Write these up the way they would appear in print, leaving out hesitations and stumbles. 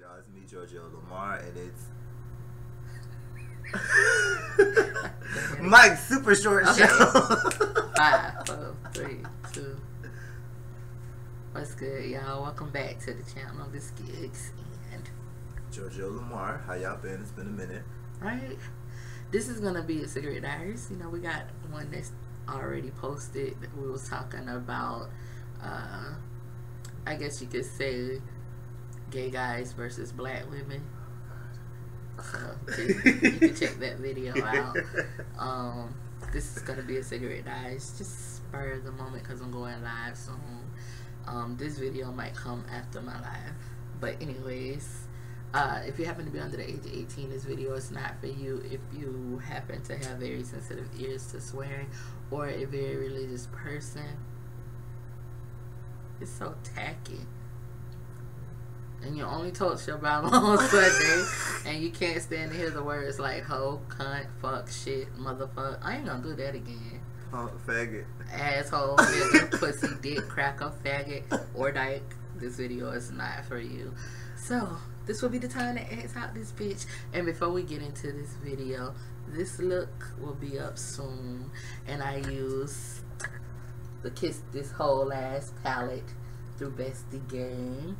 Y'all, it's me, GEORGIO LAMAR, and it's Mike's super short show. 5, 4, 3, 2. What's good, y'all? Welcome back to the channel. MsGiggs and GEORGIO LAMAR. How y'all been? It's been a minute. Right. This is gonna be a cigarette diaries. You know, we got one that's already posted. We was talking about, I guess you could say, gay guys versus black women. So you can check that video out. This is gonna be a cigarette diaries, just spur of the moment because I'm going live soon. This video might come after my live, but anyways, if you happen to be under the age of 18, this video is not for you. If you happen to have very sensitive ears to swearing or a very religious person, it's so tacky. And you only touch your Bible on Sunday, and you can't stand to hear the words like hoe, cunt, fuck, shit, motherfucker. I ain't gonna do that again. Faggot. Asshole, nigga, pussy, dick, cracker, faggot, or dyke. This video is not for you. So, this will be the time to X out this bitch. And before we get into this video, this look will be up soon. And I use the Kiss This Whole Ass palette through Bestie Gang.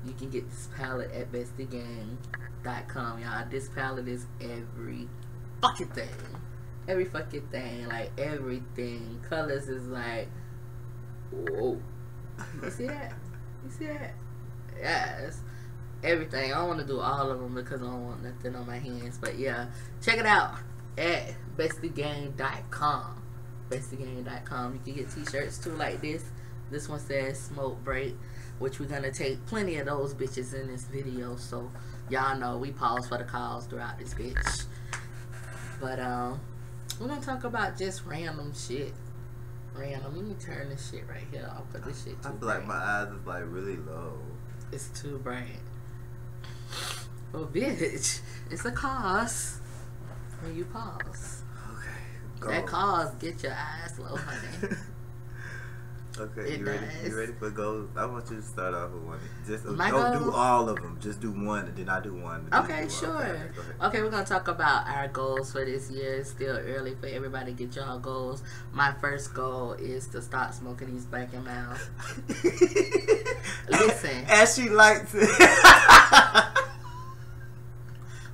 You can get this palette at bestiegang.com, y'all. This palette is every fucking thing. Every fucking thing. Like, everything. Colors is like, whoa. You see that? You see that? Yes. Everything. I don't want to do all of them because I don't want nothing on my hands. But, yeah. Check it out at bestiegang.com. bestiegang.com. You can get t-shirts, too, like this. This one says Smoke Break, which we're gonna take plenty of those bitches in this video, so y'all know we pause for the calls throughout this bitch. But we're gonna talk about just random shit. Random. Let me turn this shit right here off, cause this shit too bright. I feel like my eyes is like really low. It's too bright. Well, bitch, it's a cause when you pause. Okay. Go. That cause get your eyes low, honey. Okay, you ready? You ready for goals? I want you to start off with one. Just don't do all of them. Just do one, and then I do one. Okay, sure. Okay, we're gonna talk about our goals for this year. It's still early for everybody to get y'all goals. My first goal is to stop smoking these black and mouth. Listen, as she likes it.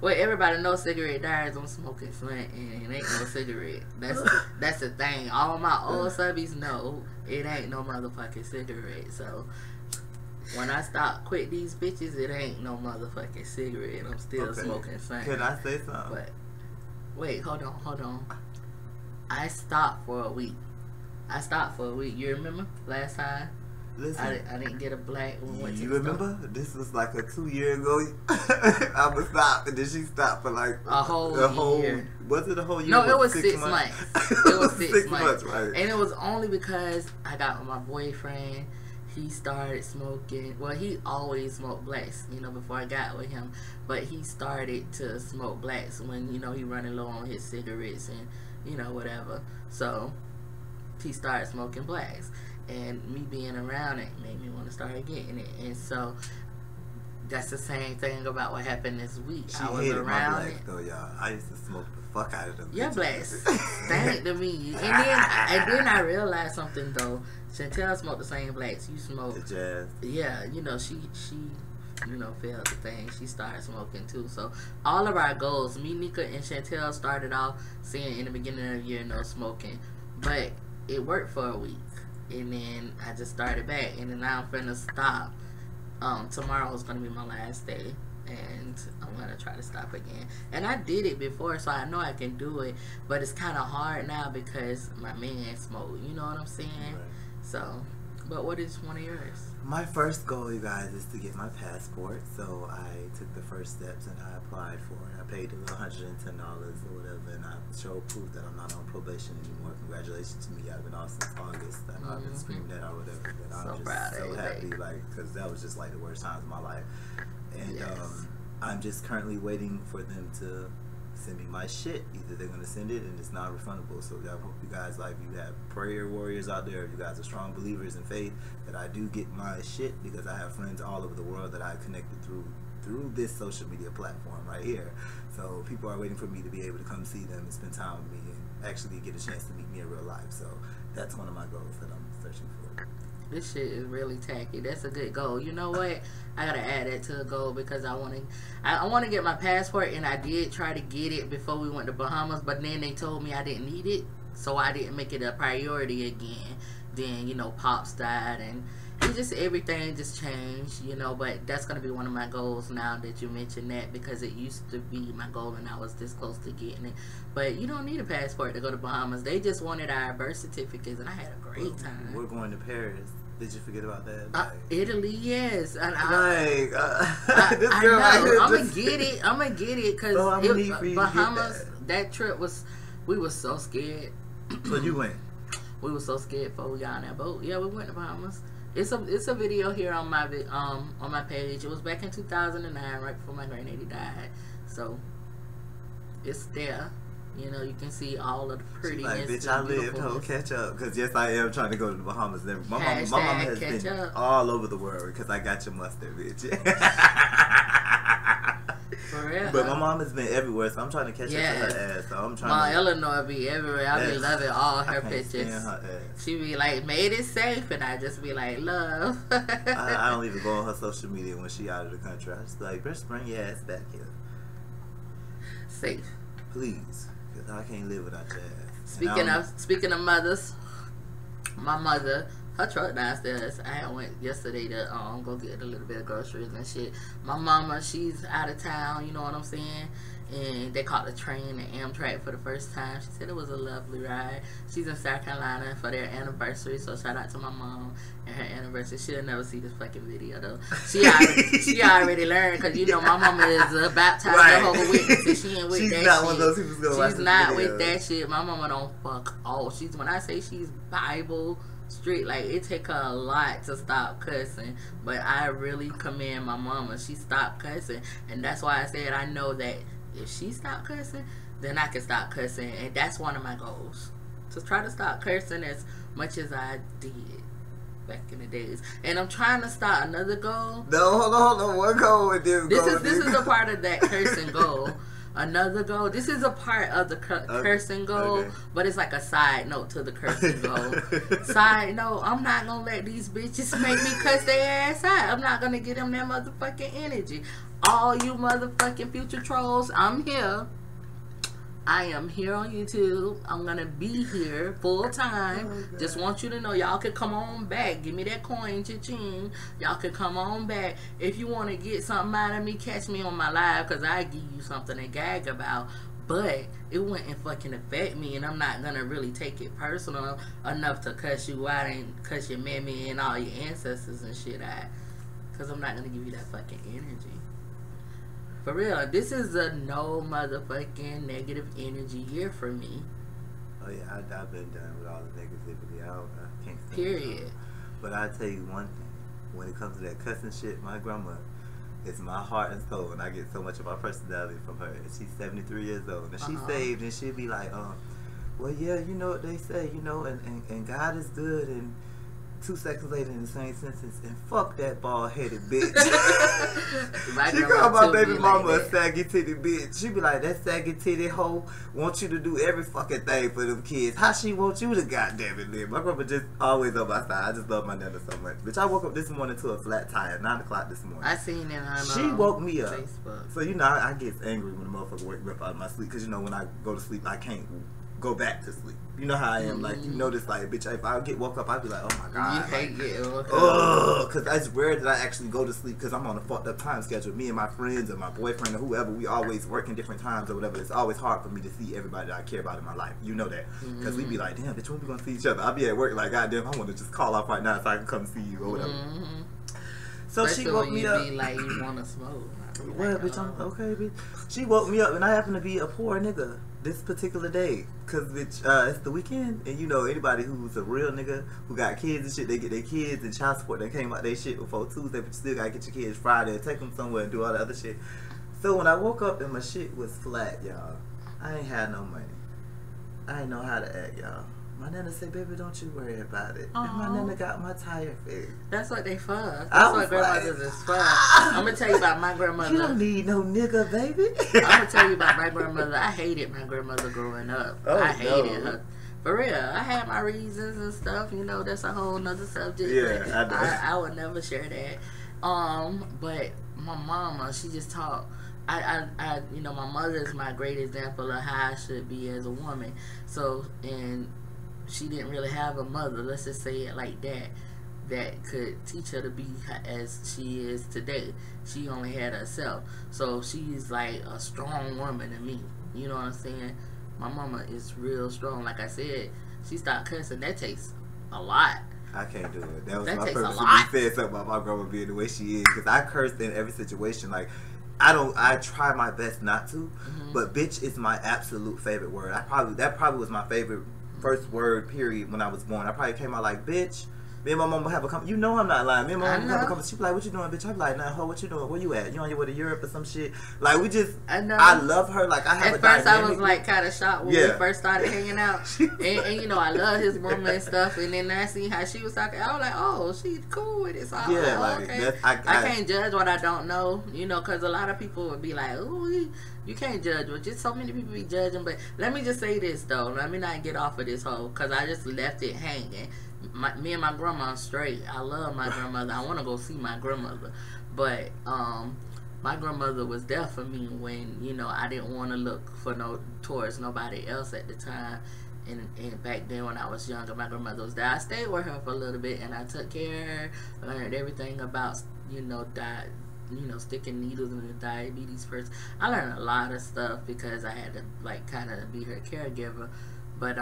Well, everybody knows cigarette diaries. I'm smoking Flint, and it ain't no cigarette. That's the thing. All my old subbies know it ain't no motherfucking cigarette. So when I quit these bitches, it ain't no motherfucking cigarette. I'm still smoking Flint. Can I say something? But wait, hold on. I stopped for a week. You remember last time? Listen, I didn't get a black one. You remember? This was like 2 years ago. I was stopped, and then she stopped for like a whole year. Was it a whole year? No, it was 6 months. It was 6 months. Right. And it was only because I got with my boyfriend. He started smoking. Well, he always smoked blacks, you know, before I got with him. But he started to smoke blacks when, you know, he running low on his cigarettes and, you know, whatever. So he started smoking blacks. And me being around it made me want to start getting it. And so that's the same thing about what happened this week. I was around it. Though, y'all. I used to smoke the fuck out of them. Your blacks stank to me. And then I realized something though. Chantel smoked the same blacks you smoked. The jazz. Yeah, you know, she you know, failed the thing. She started smoking too. So all of our goals, me, Nika, and Chantel started off saying in the beginning of the year no smoking. But it worked for a week. And then I just started back, and then now I'm finna stop. Tomorrow is gonna be my last day, and I'm gonna try to stop again. And I did it before, so I know I can do it. But it's kind of hard now because my man smoked. You know what I'm saying? Right. So, but what is one of yours? My first goal, you guys, is to get my passport. So I took the first steps and I applied for it. I paid $110 or whatever, and I showed proof that I'm not on probation anymore. Congratulations to me. I've been off since August. I know I've been screaming that or whatever, but I'm just so happy, like, because that was just like the worst times of my life. And I'm just currently waiting for them to send me my shit. Either they're gonna send it and it's not refundable. So I hope you guys, like, you have prayer warriors out there. You guys are strong believers in faith that I do get my shit, because I have friends all over the world that I connected through this social media platform right here. So people are waiting for me to be able to come see them and spend time with me and actually get a chance to meet me in real life. So that's one of my goals that I'm searching for. This shit is really tacky. That's a good goal. You know what? I gotta add that to a goal, because I want to get my passport, and I did try to get it before we went to Bahamas, but then they told me I didn't need it, so I didn't make it a priority again. Then, you know, Pops died, and it just, everything just changed, you know. But that's gonna be one of my goals now that you mentioned that, because it used to be my goal and I was this close to getting it. But you don't need a passport to go to Bahamas. They just wanted our birth certificates, and I had a great time. We're going to Paris. Did you forget about that? Like, Italy, yes. And this I girl know. I'm gonna get it. I'm gonna get it, because Bahamas. That trip was. We were so scared. So you went. We were so scared before we got on that boat. Yeah, we went to Bahamas. It's a video here on my page. It was back in 2009, right before my granddaddy died. So it's there. You know, you can see all of the prettiness. Like, bitch, I lived. Ho, catch up. Because yes, I am trying to go to the Bahamas. My mama has been all over the world, because I got your mustard, bitch. For real. But my mom has been everywhere, so I'm trying to catch up to her ass. So I'm trying. My Eleanor be everywhere. I be loving all her pictures. Stand her ass. She be like, made it safe, and I just be like, love. I don't even go on her social media when she out of the country. I just be like, bitch, bring your ass back here. Safe. Please. Because I can't live without your ass. Speaking of mothers, my mother, her truck downstairs. I went yesterday to go get a little bit of groceries and shit. My mama, she's out of town, you know what I'm saying? And they caught the train and Amtrak for the first time. She said it was a lovely ride. She's in South Carolina for their anniversary, so shout out to my mom and her anniversary. She'll never see this fucking video though. She already learned, because you know my mama is a baptized Jehovah's Witness, and she ain't with that shit. She's not one of those people gonna watch this video. She's not with that shit. My mama don't fuck all. When I say she's Bible strict, like, it take her a lot to stop cussing, but I really commend my mama. She stopped cussing, and that's why I said I know that if she stopped cussing, then I can stop cussing, and that's one of my goals, to try to stop cursing as much as I did back in the days. And I'm trying to start another goal. No, hold on. What goal with this? This is a part of that cursing goal. Another goal. This is a part of the cursing goal, but it's like a side note to the cursing goal. Side note, I'm not gonna let these bitches make me cuss their ass out. I'm not gonna give them that motherfucking energy. All you motherfucking future trolls, I'm here. I am here on YouTube. I'm gonna be here full time. Just want you to know, y'all can come on back. Give me that coin, cha-ching. Y'all can come on back. If you want to get something out of me, catch me on my live, because I give you something to gag about. But it wouldn't fucking affect me, and I'm not gonna really take it personal enough to cuss you out and cuss your mammy and all your ancestors and shit out, because I'm not gonna give you that fucking energy. For real, this is a no motherfucking negative energy year for me. Oh yeah, I've been done with all the negativity. I can't stand period. it. But I tell you one thing, when it comes to that cussing shit, my grandma is my heart and soul, and I get so much of my personality from her. And she's 73 years old, and she's saved, and she'll be like, well, yeah, you know what they say, you know, and God is good, and 2 seconds later in the same sentence, and fuck that bald-headed bitch. She called my baby mama a saggy titty bitch. She be like, that saggy titty hoe wants you to do every fucking thing for them kids. How she want you to goddamn it live? My grandma just always on my side. I just love my nana so much. Bitch, I woke up this morning to a flat tire at 9 o'clock this morning. I seen it on She woke me up. Facebook. So, you know, I get angry when a motherfucker wake me up out of my sleep, because, you know, when I go to sleep, I can't go back to sleep. You know how I am. Like, you notice, like, bitch, if I get woke up, I'd be like, oh my god. You hate getting woke up. Because it's rare that I actually go to sleep, because I'm on a fucked up time schedule. Me and my friends or my boyfriend or whoever, we always work in different times or whatever. It's always hard for me to see everybody that I care about in my life. You know that. Because we be like, damn, bitch, when we gonna see each other? I'll be at work like, goddamn, I want to just call off right now so I can come see you or whatever. So especially she woke me up. Be like, you want to smoke. Well, bitch, I'm okay, bitch. She woke me up, and I happen to be a poor nigga this particular day, cause bitch, it's the weekend, and you know anybody who's a real nigga who got kids and shit, they get their kids and child support. They came out their shit before Tuesday, but you still gotta get your kids Friday and take them somewhere and do all the other shit. So when I woke up and my shit was flat, y'all, I ain't had no money. I ain't know how to act, y'all. My nana said, baby, don't you worry about it. And my nana got my tire fixed. That's what they for. That's what grandmothers is for. I'm going to tell you about my grandmother. You don't need no nigga, baby. I'm going to tell you about my grandmother. I hated my grandmother growing up. I hated her. For real. I had my reasons and stuff. You know, that's a whole nother subject. Yeah, I would never share that. But my mama, she just taught. You know, my mother is my great example of how I should be as a woman. So, and she didn't really have a mother, let's just say it like that, that could teach her to be as she is today. She only had herself. So she's like a strong woman to me. You know what I'm saying? My mama is real strong. Like I said, she stopped cussing. That takes a lot. I can't do it. That was that my takes purpose a when lot. you said something about my grandma being the way she is. Because I cursed in every situation. Like, I try my best not to, but bitch is my absolute favorite word. That probably was my favorite first word, period, when I was born. I probably came out like, bitch. Me and my mom would have a conversation. You know I'm not lying. Me and my mom would have a conversation. She be like, what you doing, bitch? I be like, nah, ho, what you doing? Where you at? You on your way to Europe or some shit? Like, we just, I love her. Like, I have At first, I was like kind of shocked when we first started hanging out. and you know, I love his mama and stuff. And then I seen how she was talking. I was like, oh, she's cool with it. So I was like, okay. I can't judge what I don't know, you know, because a lot of people would be like, ooh, you can't judge. Well, just so many people be judging. But let me just say this, though. Let me not get off of this hole, because I just left it hanging. Me and my grandma straight. I love my grandmother. I want to go see my grandmother. But my grandmother was there for me when, you know, I didn't want to look for towards nobody else at the time. And back then when I was younger, my grandmother was there. I stayed with her for a little bit, and I took care of her. Learned everything about, you know, sticking needles in the diabetes first. I learned a lot of stuff because I had to, like, kind of be her caregiver. But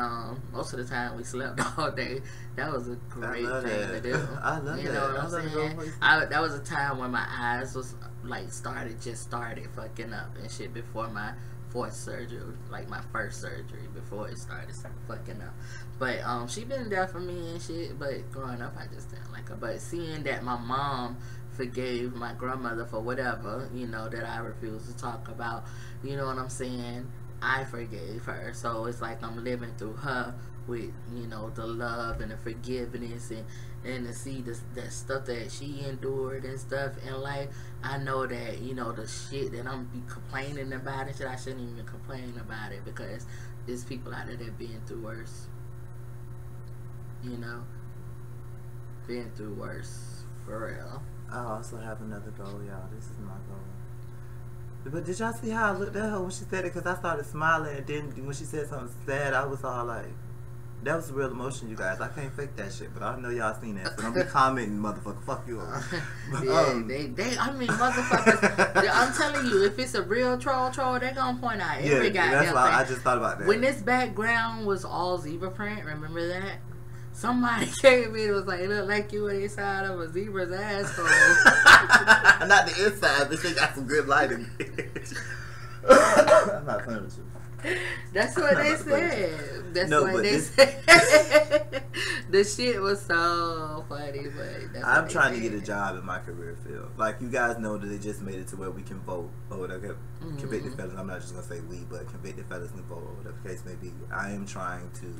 most of the time we slept all day. That was a great thing to do. I love that. You know what I'm saying? That was a time when my eyes was like started fucking up and shit before my fourth surgery, like my first surgery, before it started fucking up. But she been there for me and shit. But growing up, I just didn't like her. But seeing that my mom forgave my grandmother for whatever, you know, that I refused to talk about, you know what I'm saying? I forgave her. So it's like I'm living through her with, you know, the love and the forgiveness and to see that stuff that she endured and stuff in life. I know that, you know, the shit that I'm be complaining about and shit, I shouldn't even complain about it, because there's people out there that been through worse. You know? Been through worse. For real. I also have another goal, y'all. This is my goal. But did y'all see how I looked at her when she said it? Because I started smiling, and then when she said something sad, I was all like, that was real emotion, you guys. I can't fake that shit, but I know y'all seen that. So don't be commenting, motherfucker. Fuck you all. I mean, motherfuckers. I'm telling you, if it's a real troll, they're going to point out every goddamn that's why thing. I just thought about that. When this background was all zebra print, remember that? Somebody came in and was like, it looked like you were inside of a zebra's asshole. Not the inside, but they got some good lighting. I'm not playing with you. That's what they said. That's what they said. The shit was so funny, but that's I'm trying to get a job in my career field. Like, you guys know that they just made it to where we can vote or whatever. Convicted felons. I'm not just gonna say we, but convicted felons can vote or whatever the case may be. I am trying to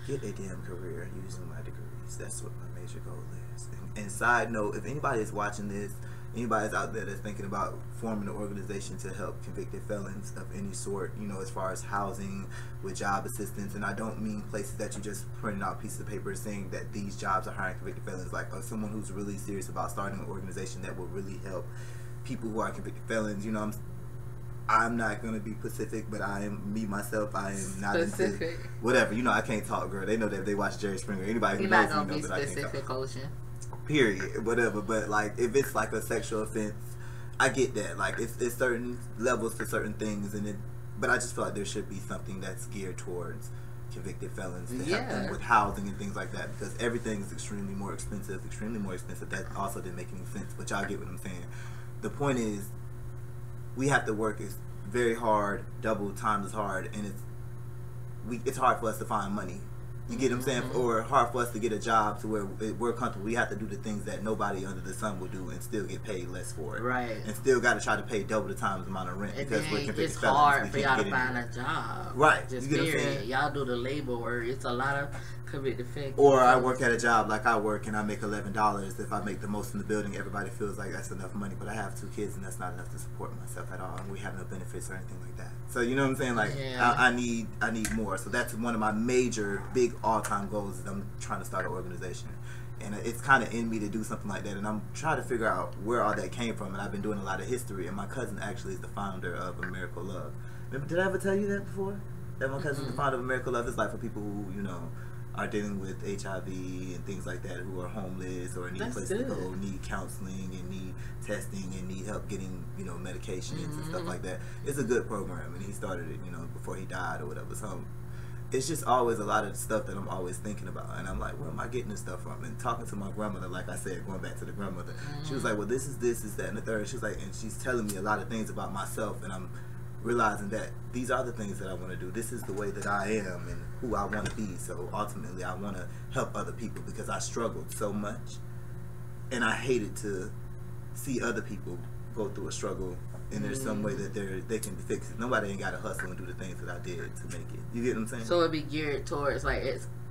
get a damn career using my degrees. That's what my major goal is. And side note, if anybody is watching this, anybody's out there that's thinking about forming an organization to help convicted felons of any sort, you know, as far as housing, with job assistance, and I don't mean places that you just printing out pieces of paper saying that these jobs are hiring convicted felons, like someone who's really serious about starting an organization that will really help people who are convicted felons. You know, I'm not going to be specific, but I am, me, myself, I am not specific. Into whatever. You know, I can't talk, girl. They know that if they watch Jerry Springer. Anybody who knows me knows that I can't talk. You're not going to be specific, Ocean. Period. Whatever. But, like, if it's, like, a sexual offense, I get that. Like, it's certain levels for certain things, but I just feel like there should be something that's geared towards convicted felons to help them with housing and things like that, because everything is extremely more expensive. That also didn't make any sense, but y'all get what I'm saying. The point is, we have to work is very hard, double time as hard, and it's hard for us to find money You get what I'm saying? Or hard for us to get a job to where we're comfortable. We have to do the things that nobody under the sun will do and still get paid less for it. Right. And still got to try to pay double the times amount of rent and because we're convicted it's felons. hard for y'all to find a job. Right. Just you get what I'm saying? Y'all do the labor work. It's a lot of convicted felons. Or I work at a job like I work and I make $11. If I make the most in the building, everybody feels like that's enough money. But I have 2 kids and that's not enough to support myself at all. And we have no benefits or anything like that. So you know what I'm saying? Like I need more. So that's one of my major big all-time goals is I'm trying to start an organization. And it's kind of in me to do something like that. And I'm trying to figure out where all that came from. And I've been doing a lot of history. And my cousin actually is the founder of America Love. Remember, did I ever tell you that before? That my cousin is the founder of America Love. It's like for people who, you know, are dealing with HIV and things like that, who are homeless or need places to go, need counseling and need testing and need help getting, you know, medications and stuff like that. It's a good program. And he started it, you know, before he died or whatever. So it's just always a lot of stuff that I'm always thinking about. And I'm like, where am I getting this stuff from? And talking to my grandmother, like I said, going back to the grandmother, she was like, well, this, is that, and the third. She was like, and she's telling me a lot of things about myself. And I'm realizing that these are the things that I want to do. This is the way that I am and who I want to be. So ultimately, I want to help other people because I struggled so much. And I hated to see other people go through a struggle and there's some way that they can fix it. Nobody ain't got to hustle and do the things that I did to make it. You get what I'm saying? So it'd be geared towards like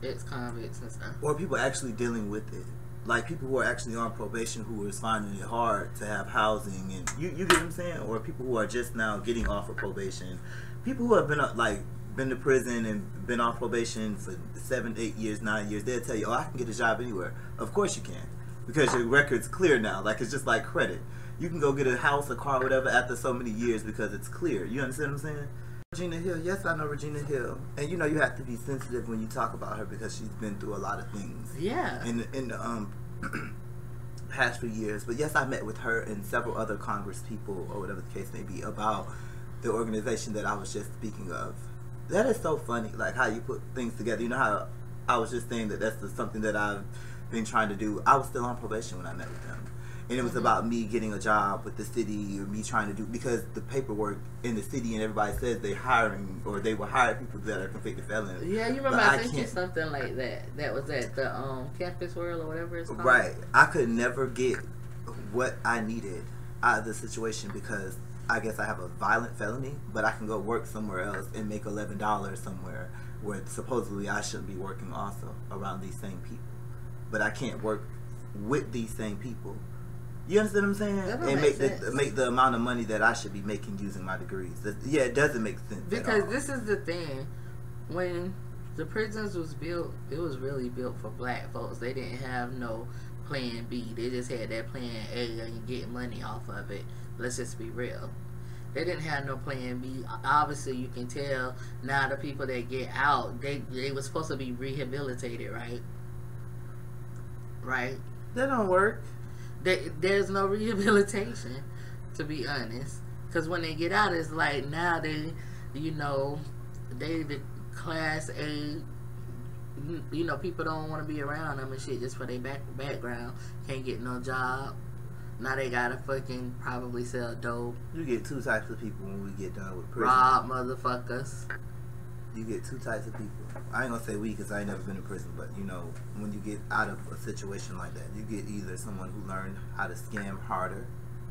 ex-convicts and stuff. Or people actually dealing with it. Like people who are actually on probation who is finding it hard to have housing and you get what I'm saying? Or people who are just now getting off of probation. People who have been to prison and been off probation for 7, 8 years, 9 years, they'll tell you, oh, I can get a job anywhere. Of course you can. Because your record's clear now. Like it's just like credit. You can go get a house, a car, whatever after so many years because it's clear. You understand what I'm saying? Regina Hill. Yes, I know Regina Hill. And you know you have to be sensitive when you talk about her because she's been through a lot of things. Yeah. In the past few years. But yes, I met with her and several other Congress people or whatever the case may be about the organization that I was just speaking of. That is so funny, like how you put things together. You know how I was just saying that that's something that I've been trying to do. I was still on probation when I met with them. And it was about me getting a job with the city or me trying to do, because the paperwork in the city and everybody says they hiring or they will hire people that are convicted felons. Yeah, you remember I sent you something like that. That was at the Campus World or whatever it's called. Right. I could never get what I needed out of the situation because I guess I have a violent felony, but I can go work somewhere else and make $11 somewhere where supposedly I shouldn't be working also around these same people. But I can't work with these same people. You understand what I'm saying? And make the amount of money that I should be making using my degrees. Yeah, it doesn't make sense. Because this is the thing. When the prisons was built, it was really built for black folks. They didn't have no plan B. They just had that plan A and get money off of it. Let's just be real. They didn't have no plan B. Obviously, you can tell now the people that get out, they were supposed to be rehabilitated, right? Right? That don't work. There's no rehabilitation, to be honest. Because when they get out, it's like now they, you know, they the class A, you know, people don't want to be around them and shit just for their background. Can't get no job. Now they gotta fucking probably sell dope. You get 2 types of people when we get done with prison. Rob motherfuckers. You get 2 types of people. I ain't gonna say we because I ain't never been in prison, but you know, when you get out of a situation like that, you get either someone who learned how to scam harder.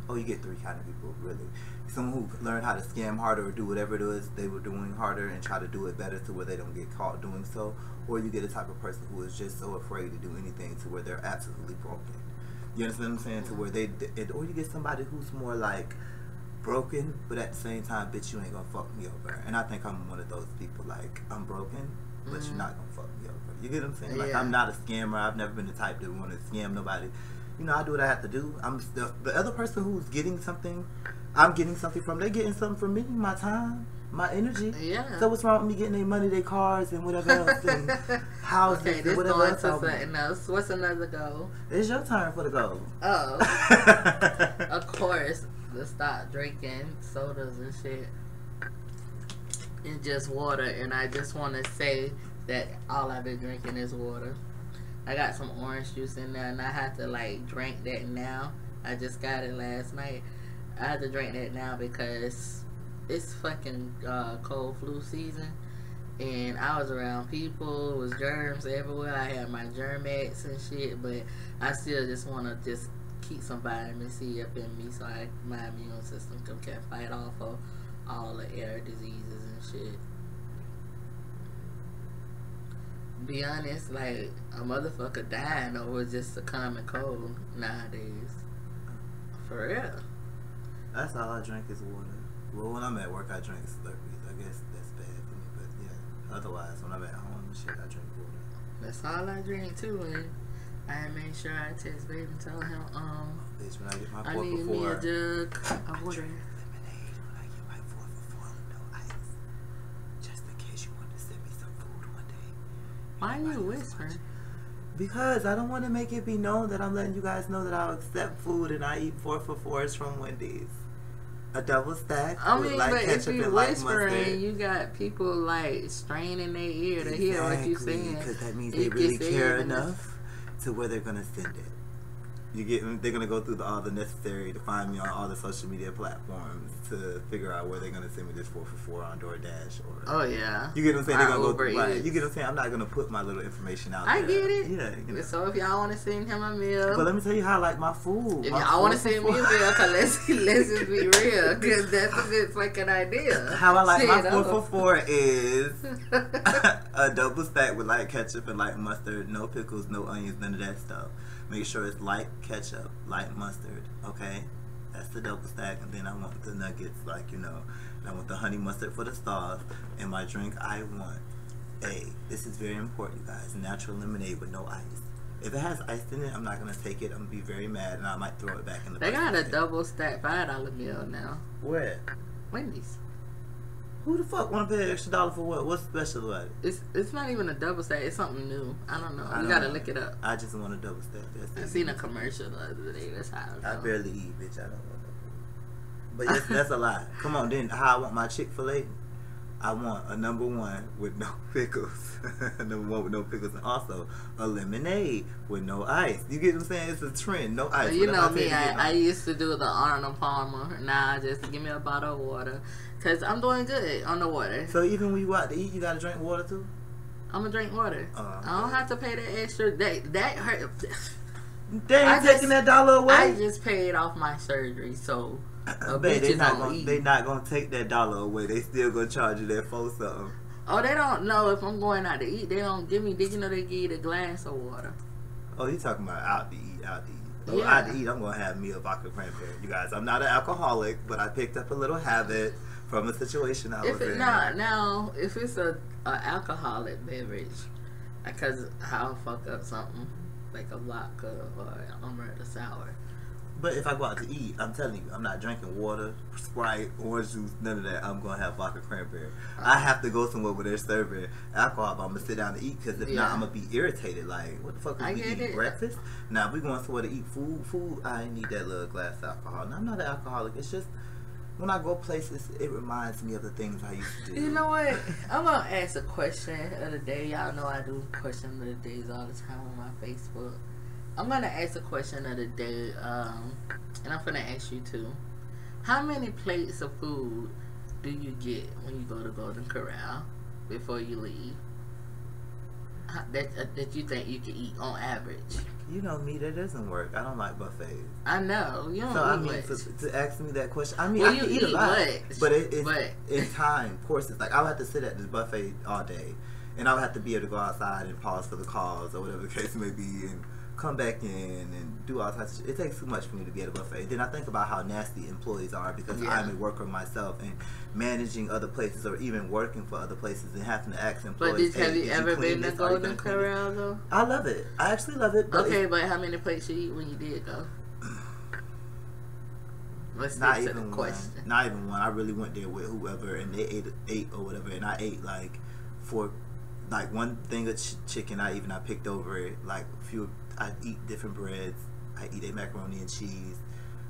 Oh, you get 3 kind of people, really. Someone who learned how to scam harder or do whatever it is they were doing harder and try to do it better to where they don't get caught doing so. Or you get a type of person who is just so afraid to do anything to where they're absolutely broken. You understand what I'm saying? To where or you get somebody who's more like broken, but at the same time, bitch, you ain't gonna fuck me over. And I think I'm one of those people. Like, I'm broken, but you're not gonna fuck me over. You get what I'm saying? Like, I'm not a scammer. I've never been the type that want to scam nobody. You know, I do what I have to do. I'm the other person who's getting something, I'm getting something from. They're getting something from me, my time, my energy. Yeah. So what's wrong with me getting their money, their cars, and whatever else, and houses, okay, and whatever else? Something else. What's another goal? It's your turn for the goal. Oh. Of course. To stop drinking sodas and shit and just water. And I just want to say that all I've been drinking is water. I got some orange juice in there and I have to like drink that now. I just got it last night. I have to drink that now because it's fucking cold flu season and I was around people. It was germs everywhere. I had my Germ-X and shit, but I still just want to just keep some vitamin C up in me so my immune system can fight off of all the air diseases and shit. Be honest, like a motherfucker dying over just a common cold nowadays. For real. That's all I drink is water. Well, when I'm at work, I drink Slurpees. I guess that's bad for me, but yeah. Otherwise, when I'm at home and shit, I drink water. That's all I drink too, and I made sure I text baby and tell him, bitch, when I get my I 4 need for 4, me a jug of water. Lemonade when I get my 4 for 4 with no ice. Just in case you want to send me some food one day. Why are you whispering? Because I don't want to make it be known that I'm letting you guys know that I'll accept food and I eat 4 for 4s from Wendy's. A double stack. I with mean, light but if ketchup you and light whispering, mustard. you got people like straining their ear to hear what you saying. Because that means It they really gets care in enough to where they're gonna send it. You get me? They're gonna go through all the necessary to find me on all the social media platforms to figure out where they're gonna send me this 4 for 4 on DoorDash or. Oh yeah. You get what I'm saying? They're gonna go through. Right. Eats. You get what I'm saying? I'm not gonna put my little information out I there. get it. Yeah. You know. So if y'all want to send him a meal, But let me tell you how I like my food. if My y'all want to 4 send for me a 4. meal, cause let's just be real, cause that's a good fucking idea. How I like Shit, my 4 for 4 is a double stack with light ketchup and light mustard, no pickles, no onions, none of that stuff. Make sure it's light ketchup, light mustard, okay? That's the double stack. And then I want the nuggets, like, you know, and I want the honey mustard for the sauce. And my drink, I want this is very important, you guys, natural lemonade with no ice. If it has ice in it, I'm not going to take it. I'm going to be very mad, and I might throw it back in the They got a basket. double stack $5 meal now. Where? Wendy's. Who the fuck want to pay an extra $1 for what? What's special about it? It's not even a double stack. It's something new. I don't know. I You don't gotta know. look it up. I just want a double stack. That's I it. seen a commercial the other day. That's how I I know. barely eat, bitch. I don't want no food. But yes, that's a lie. Come on, then how I want my Chick-fil-A? I want a number 1 with no pickles. Number 1 with no pickles. And also a lemonade with no ice. You get what I'm saying? It's a trend. No ice. You know Whatever me, tell you to get, no I ice. used to do the Arnold Palmer. Now just give me a bottle of water. Because I'm doing good on the water. So even when you go out to eat, you gotta drink water too? I'm going to drink water. I don't have to pay that extra. That hurt. They ain't taking that $1 away. I just paid off my surgery, so a Babe, bitch is gonna eat. they not gonna take that $1 away. They still gonna charge you that for something. Oh, they don't know if I'm going out to eat. They don't give me. Did you know they give you the glass of water? Oh, you talking about out to eat, out to eat. Oh, Yeah. out to eat, I'm gonna have me a vodka cranberry. You guys, I'm not an alcoholic, but I picked up a little habit from a situation I was in. Now, if it's a alcoholic beverage, because I'll fuck up something like a vodka or amaretto sour. But if I go out to eat, I'm telling you, I'm not drinking water, Sprite, orange juice, none of that. I'm going to have vodka cranberry. I have to go somewhere where they're serving alcohol, but I'm going to sit down to eat because if not, I'm going to be irritated. Like, what the fuck is we eating? Breakfast? Now, if we going somewhere to eat food, I need that little glass of alcohol. Now, I'm not an alcoholic. It's just, when I go places, it reminds me of the things I used to do. You know what? I'm going to ask a question of the day. Y'all know I do question of the days all the time on my Facebook. I'm going to ask a question of the day, and I'm going to ask you too. How many plates of food do you get when you go to Golden Corral before you leave? That you think you can eat on average? You know me, that doesn't work. I don't like buffets. I know. You don't so, I eat mean, much. to ask me that question, I mean, Well, I can you eat a eat lot. much, But it's in time courses. Like, I'll have to sit at this buffet all day. And I'll have to be able to go outside and pause for the calls or whatever the case may be and come back in and do all types of shit. It takes too much for me to be at a buffet. Then I think about how nasty employees are because I'm a worker myself and managing other places or even working for other places and having to ask employees. But have you ever been to Golden Corral though? I love it. I actually love it. But okay, but how many plates you eat when you did go? Let's not get to even the one. question. Not even one. I really went there with whoever and they ate or whatever, and I ate like one thing of chicken. I picked over it like a few. I eat different breads. I eat a macaroni and cheese,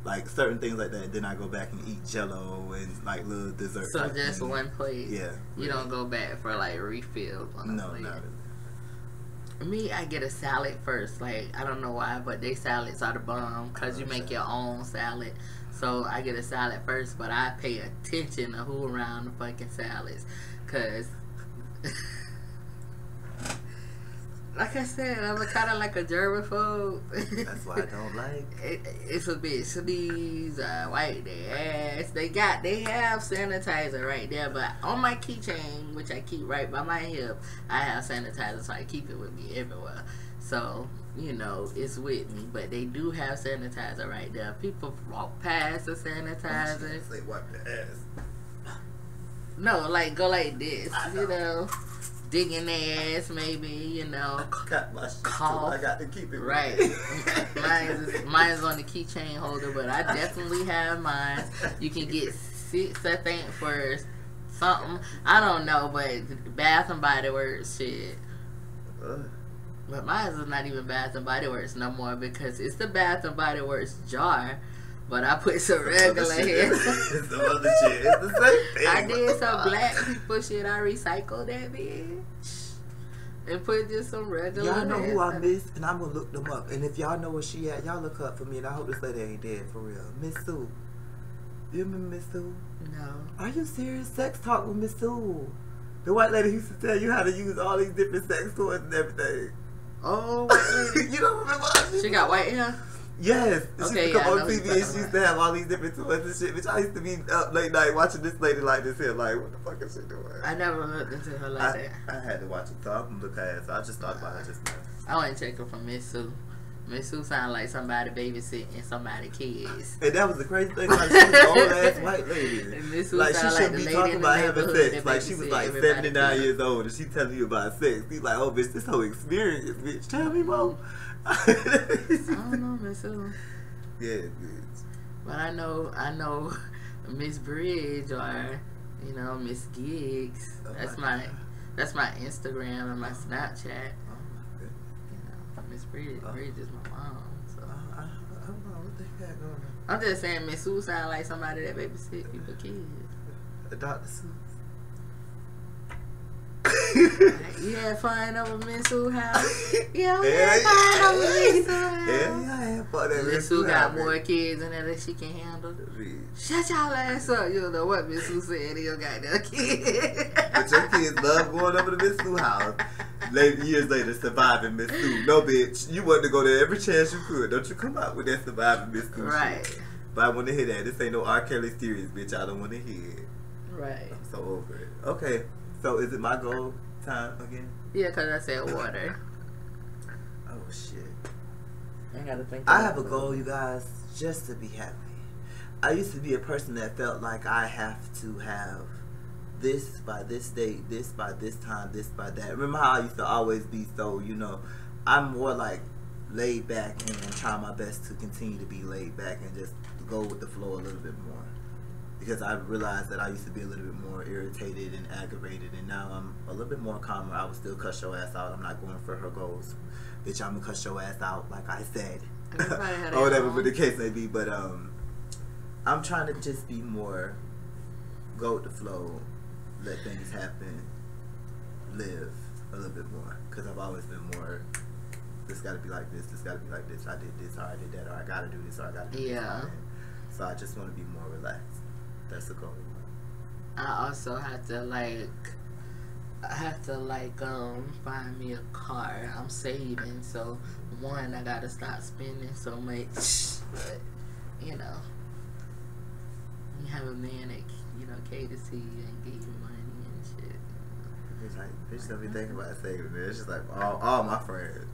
like certain things like that. Then I go back and eat Jello and like little dessert. So just one plate. Yeah. You don't go back for like refills on a plate. No, not really. Me, I get a salad first. Like, I don't know why, but they salads are the bomb because you make your own salad. So I get a salad first, but I pay attention to who around the fucking salads because like I said, I'm kind of like a germaphobe. That's why I don't like. It's a bitch. So these wipe their ass. They have sanitizer right there, but on my keychain, which I keep right by my hip, I have sanitizer, so I keep it with me everywhere. So you know, it's with me, but they do have sanitizer right there. People walk past the sanitizer. Say wipe the ass. No, like go like this, you know, digging their ass, maybe, you know. Got my shit cough. I got to keep it right. Mine's on the keychain holder, but I definitely have mine. You can get 6, I think, for something. I don't know, but Bath and Body Works shit. But mine is not even Bath and Body Works no more because it's the Bath and Body Works jar. But I put some regular hair. It's some other shit. It's the same thing. I did some black people shit. I recycled that bitch. And put just some regular Y'all know hair. who I miss, and I'm going to look them up. And if y'all know where she at, y'all look up for me. And I hope this lady ain't dead for real. Miss Sue. You remember Miss Sue? No. Are you serious? Sex Talk with Miss Sue. The white lady who used to tell you how to use all these different sex toys and everything. Oh, white lady. You don't remember her? She got white hair? Yes. She Okay, used to come yeah, on TV and she used to have all these different toys and shit. Bitch, I used to be up late night watching this lady like this here. Like, what the fuck is she doing? I never looked into her like that. I had to watch it, so I'm going to look at it. So I just thought about her just now. I want to check her from Miss Sue. Miss Sue sound like somebody babysitting somebody's kids. And that was the crazy thing. Like, she was an old ass white lady. Miss Sue Like, she sound shouldn't like be the talking lady in the about having neighborhood sex. that Like, she was babysit like everybody 79 kids. years old and she telling you about sex. He's like, oh, bitch, this whole experience, bitch. Tell me more. I don't know, Miss Sue. Yeah, bitch. But I know Miss Bridge or, you know, MsGiggs. Oh That's my Instagram and my Snapchat. Oh, my goodness. You know, Miss Bridge is my mom. So I don't know what they got going on. I'm just saying Miss Sue sound like somebody that babysit people kids. Dr. Seuss. You had fun over Miss Sue house? Yeah, we had fun over Miss Sue house. Yeah, I had fun at Miss Sue got more kids in there than she can handle. Shut y'all ass up. You don't know what Miss Sue said. He don't got no kids. But your kids love going over to Miss Sue house. Years later, surviving Miss Sue. No, bitch. You want to go there every chance you could. Don't you come out with that surviving Miss Sue right. shit. But I want to hear that. This ain't no R. Kelly series, bitch. I don't want to hear it. Right. I'm so over it. Okay. So is it my goal time again? Yeah, because I said water. Oh, shit. I gotta think. I have a goal, you guys, just to be happy. I used to be a person that felt like I have to have this by this date, this by this time, this by that. Remember how I used to always be so, you know, I'm more like laid back and try my best to continue to be laid back and just go with the flow a little bit more. Because I realized that I used to be a little bit more irritated and aggravated, and now I'm a little bit more calmer. I would still cuss your ass out. I'm not going for her goals. Bitch, I'm gonna cuss your ass out like I said. Or whatever but the case may be. But I'm trying to just be more go with the flow, let things happen, live a little bit more. Because I've always been more, this gotta be like this gotta be like this. I did this, or I did that, or I gotta do this, or I gotta do this. So I just want to be more relaxed. That's the goal. I also have to find me a car. I'm saving, so one, I gotta stop spending so much. But you know, you have a man that caters to you and give you money and shit. Bitch don't be thinking about saving. Man. It's just like all my friends,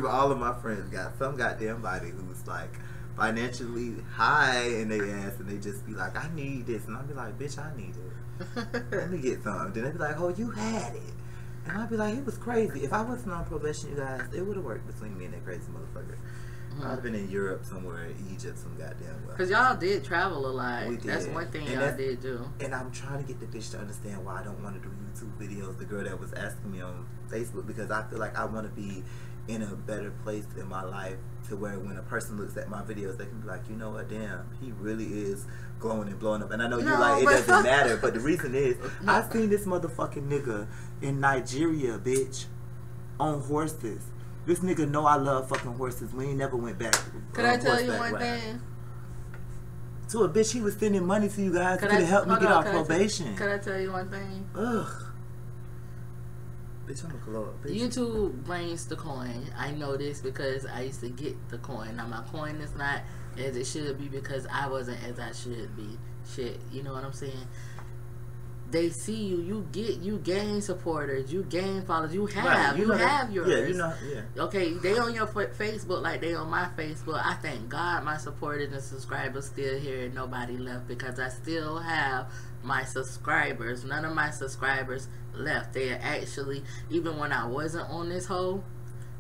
all of my friends got some goddamn body who's like financially high in their ass, and they just be like, I need this, and I'll be like, bitch, I need it. Let me get some. Then they be like, oh, you had it, and I'll be like, it was crazy. If I wasn't on probation, you guys, it would have worked between me and that crazy motherfucker. I'd have been in Europe somewhere, Egypt, some goddamn well. Cause y'all did travel a lot. We did. That's one thing y'all did do. And I'm trying to get the bitch to understand why I don't want to do YouTube videos. The girl that was asking me on Facebook, because I feel like I want to be in a better place in my life to where when a person looks at my videos, they can be like, you know what, damn, he really is glowing and blowing up. And I know you're like, it doesn't matter, but the reason is, I seen this motherfucking nigga in Nigeria, bitch, on horses. This nigga know I love fucking horses. We ain't never went back. Could I tell you one thing? To a bitch, he was sending money to you guys. Could have helped me get off probation. Could I tell you one thing? Ugh. Bitch, I'm a glow up. YouTube brings the coin. I know this because I used to get the coin. Now my coin is not as it should be because I wasn't as I should be. Shit, you know what I'm saying? They see you gain supporters, you gain followers, you have yours. Yeah, you know, yeah. Okay, they on your Facebook like they on my Facebook. I thank God my supporters and subscribers still here and nobody left because I still have my subscribers. None of my subscribers left. They actually, even when I wasn't on this whole,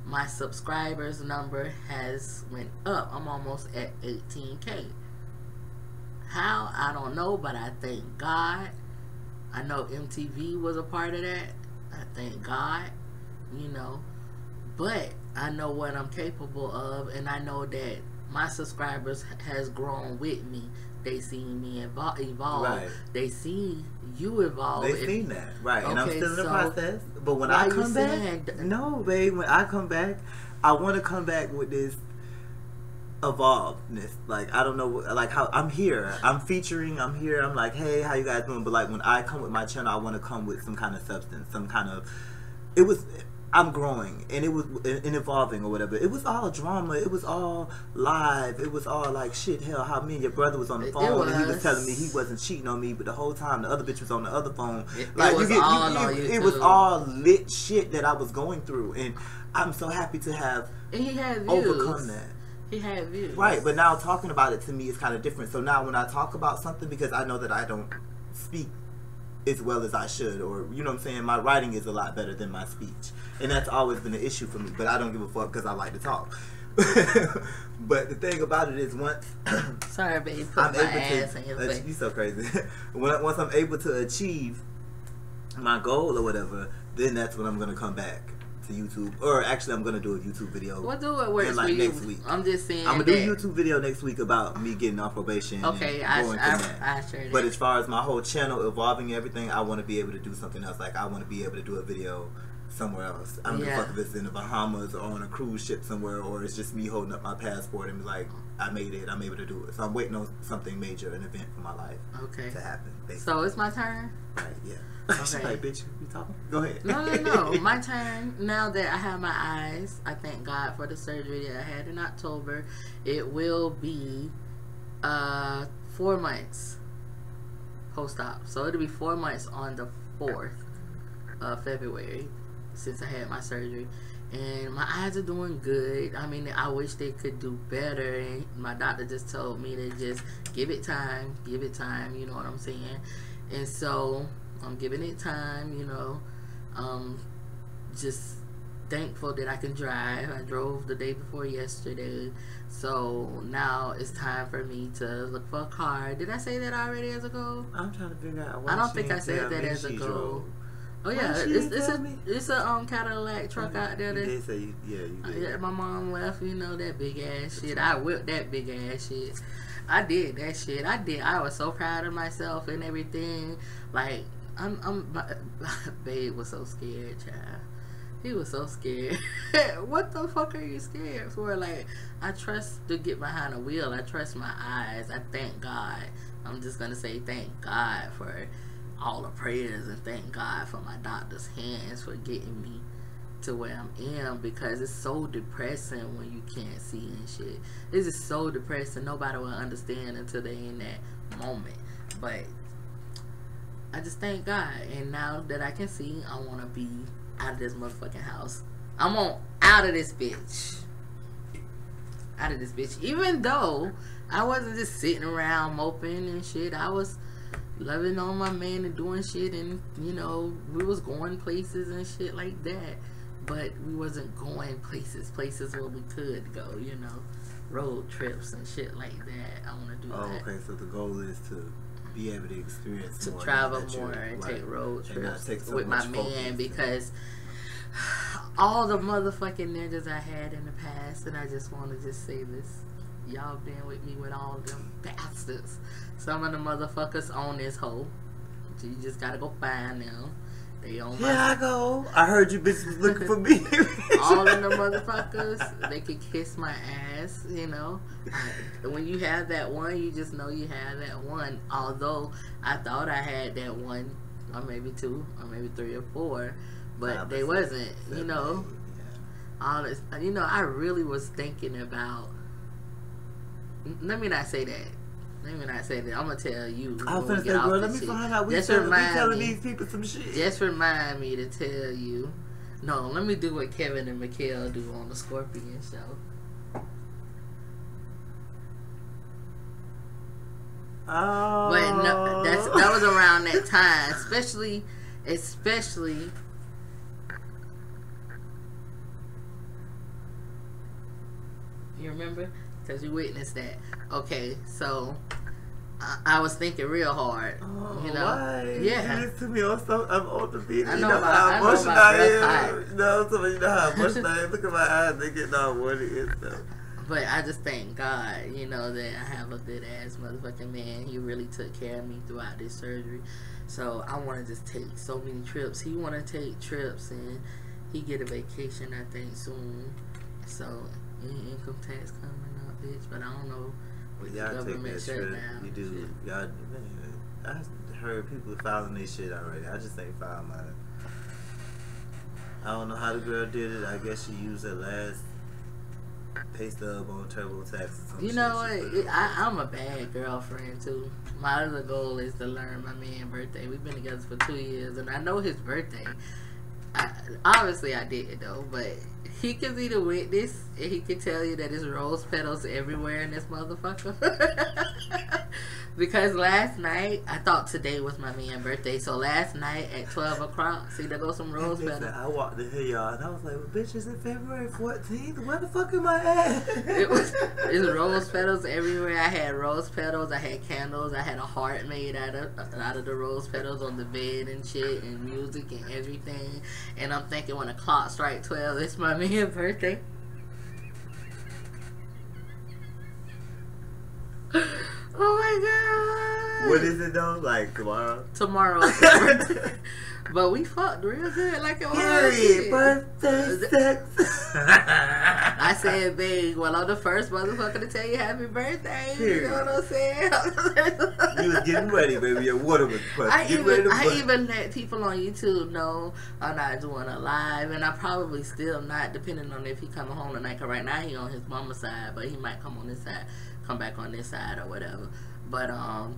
my subscribers number has went up. I'm almost at 18K. How? I don't know, but I thank God. I know MTV was a part of that. I thank God, you know. But I know what I'm capable of, and I know that my subscribers has grown with me. They seen me evolve. Right. They see you evolve. They seen that, right? Okay, and I'm still in the process. But when why I come you back, saying no, babe. When I come back, I want to come back with this evolvedness. Like, I don't know, like how I'm here, I'm featuring, I'm here, I'm like, hey, how you guys doing? But like when I come with my channel, I want to come with some kind of substance, some kind of, I'm growing and it was in evolving or whatever. It was all drama, it was all live, it was all like shit, hell, how me and your brother was on the phone and he was telling me he wasn't cheating on me, but the whole time the other bitch was on the other phone. Like, it was all lit shit that I was going through, and I'm so happy to have overcome that. He had views. Right, but now talking about it to me is kind of different. So now when I talk about something, because I know that I don't speak as well as I should, or, you know what I'm saying, my writing is a lot better than my speech. And that's always been an issue for me, but I don't give a fuck because I like to talk. But the thing about it is once... Sorry, babe, put my ass in your face. You so crazy. Once I'm able to achieve my goal or whatever, then that's when I'm going to come back to YouTube, or actually I'm gonna do a YouTube video. What do it works like for next you? week. I'm just saying I'm gonna do a YouTube video next week about me getting off probation. Okay, I sure did. But as far as my whole channel evolving and everything, I want to be able to do something else. Like I want to be able to do a video somewhere else. I don't give a fuck if it's in the Bahamas or on a cruise ship somewhere, or it's just me holding up my passport and be like, I made it, I'm able to do it. So I'm waiting on something major, an event for my life to happen. Basically. So it's my turn? Right, yeah. Okay. Like, bitch, you talking? Go ahead. No. My turn. Now that I have my eyes, I thank God for the surgery that I had in October. It will be 4 months post-op. So it'll be 4 months on the 4th of February since I had my surgery. And my eyes are doing good. I mean, I wish they could do better. And my doctor just told me to just give it time. Give it time. You know what I'm saying? And so I'm giving it time, you know. Just thankful that I can drive. I drove the day before yesterday. So now it's time for me to look for a car. Did I say that already as a goal? I'm trying to figure out why I don't think I said that as a goal. Oh yeah, it's a Cadillac truck out there. You did say you did. Yeah, my mom left, you know, that big ass shit. I whipped that big ass shit. I did that shit. I was so proud of myself and everything. Like, babe was so scared, child. He was so scared. What the fuck are you scared for? Like, I trust to get behind a wheel. I trust my eyes. I thank God. I'm just gonna say thank God for all the prayers, and thank God for my doctor's hands for getting me to where I am, because it's so depressing when you can't see and shit. It's just so depressing. Nobody will understand until they're in that moment. But I just thank God, and now that I can see, I want to be out of this motherfucking house. I'm out of this bitch. Out of this bitch. Even though I wasn't just sitting around moping and shit. I was loving on my man and doing shit, and you know, we was going places and shit like that. But we wasn't going places where we could go, you know, road trips and shit like that. I want to do that. Oh, okay. So the goal is to be able to experience to more, travel more and take road trips with my man, because all the motherfucking niggas I had in the past, and I just want to just say this, y'all been with me with all them bastards. Some of the motherfuckers on this hoe, so you just gotta go find them. They on my... Here I go. I heard you bitches was looking for me. All of the motherfuckers, they could kiss my ass, you know. When you have that one, you just know you have that one. Although I thought I had that one, or maybe two, or maybe three or four. but they wasn't. You know, all this. You know, I really was thinking about. Let me not say that. Let me not say that. I'm gonna tell you. I was gonna say, girl, let me find out. We telling these people some shit. Just remind me to tell you. No, let me do what Kevin and Mikhail do on the Scorpion show. Oh. But no, that was around that time, especially. You remember? Because you witnessed that. Okay, so I was thinking real hard. Oh, you know? Why? Yeah. You did to me on the video. I You know know my- how I know emotional my I breath am. You know, you know how emotional I am. Look at my eyes. They getting all watery and stuff. But I just thank God, you know, that I have a good ass motherfucking man. He really took care of me throughout this surgery. So I want to just take so many trips. He want to take trips, and he get a vacation, I think, soon. So income tax coming up, bitch. But I don't know what the Y'all take government that shut trip. down. You do. Y'all, man, I heard people filing this shit already. I just ain't filed mine. I don't know how the girl did it. I guess she used her last pay stub on TurboTax or something. You know what? I'm a bad girlfriend too. My other goal is to learn my man's birthday. We've been together for 2 years, and I know his birthday. Obviously, I did though, but he can be the witness, and he can tell you that there's rose petals everywhere in this motherfucker. Because last night, I thought today was my man's birthday. So last night at 12 o'clock, see, there goes some rose petals. I walked in here, y'all, and I was like, well, bitch, is it February 14th? Where the fuck am I at? It's rose petals everywhere. I had rose petals. I had candles. I had a heart made out of the rose petals on the bed and shit, and music and everything. And I'm thinking when the clock strikes 12, it's my man's birthday. Oh my god! What is it though? Like tomorrow? Tomorrow is his birthday. But we fucked real good, like it was. Period. Birthday sex. I said, babe, well, I'm the first motherfucker to tell you happy birthday. Period. You know what I'm saying? You was getting ready, baby. Your water was pushed. I even let people on YouTube know I'm not doing a live, and I probably still not, depending on if he coming home tonight. Cause right now he on his mama's side, but he might come on this side, come back on this side or whatever. But